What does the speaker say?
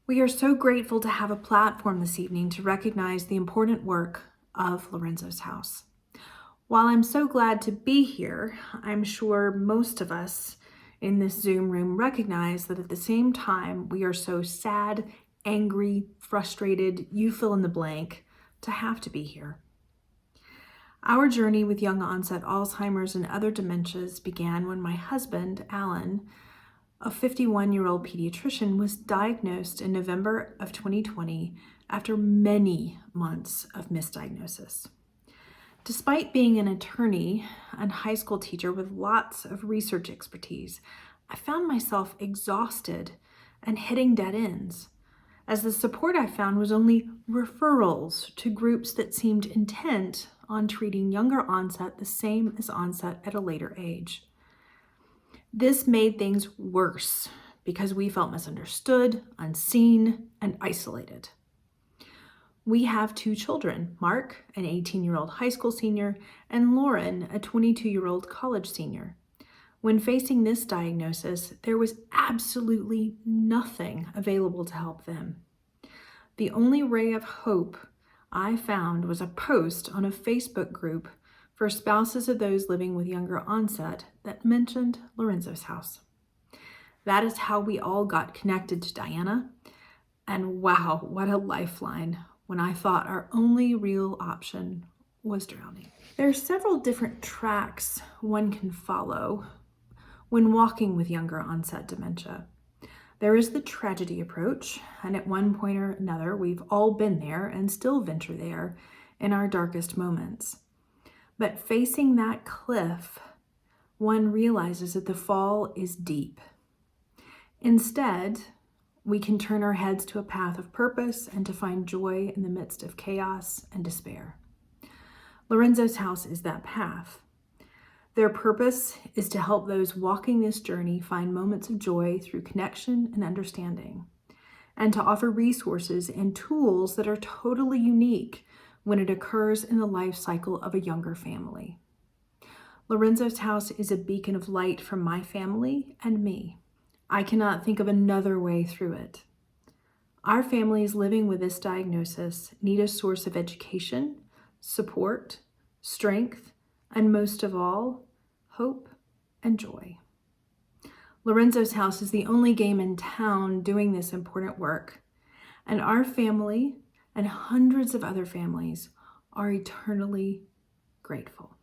We are so grateful to have a platform this evening to recognize the important work of Lorenzo's house. While I'm so glad to be here, I'm sure most of us in this Zoom room recognize that at the same time, we are so sad, angry, frustrated, you fill in the blank, to have to be here. Our journey with young onset Alzheimer's and other dementias began when my husband, Alan, a 51-year-old pediatrician, was diagnosed in November of 2020 after many months of misdiagnosis. Despite being an attorney and high school teacher with lots of research expertise, I found myself exhausted and hitting dead ends, as the support I found was only referrals to groups that seemed intent on treating younger onset the same as onset at a later age. This made things worse because we felt misunderstood, unseen, and isolated. We have two children, Mark, an 18-year-old high school senior, and Lauren, a 22-year-old college senior. When facing this diagnosis, there was absolutely nothing available to help them. The only ray of hope I found was a post on a Facebook group for spouses of those living with younger onset that mentioned Lorenzo's house. That is how we all got connected to Diana, and wow, what a lifeline when I thought our only real option was drowning. There are several different tracks one can follow when walking with younger onset dementia. There is the tragedy approach, and at one point or another, we've all been there and still venture there in our darkest moments. But facing that cliff, one realizes that the fall is deep. Instead, we can turn our heads to a path of purpose and to find joy in the midst of chaos and despair. Lorenzo's house is that path. Their purpose is to help those walking this journey find moments of joy through connection and understanding, and to offer resources and tools that are totally unique when it occurs in the life cycle of a younger family. Lorenzo's house is a beacon of light for my family and me. I cannot think of another way through it. Our families living with this diagnosis need a source of education, support, strength, and most of all, hope and joy. Lorenzo's house is the only game in town doing this important work, and our family and hundreds of other families are eternally grateful.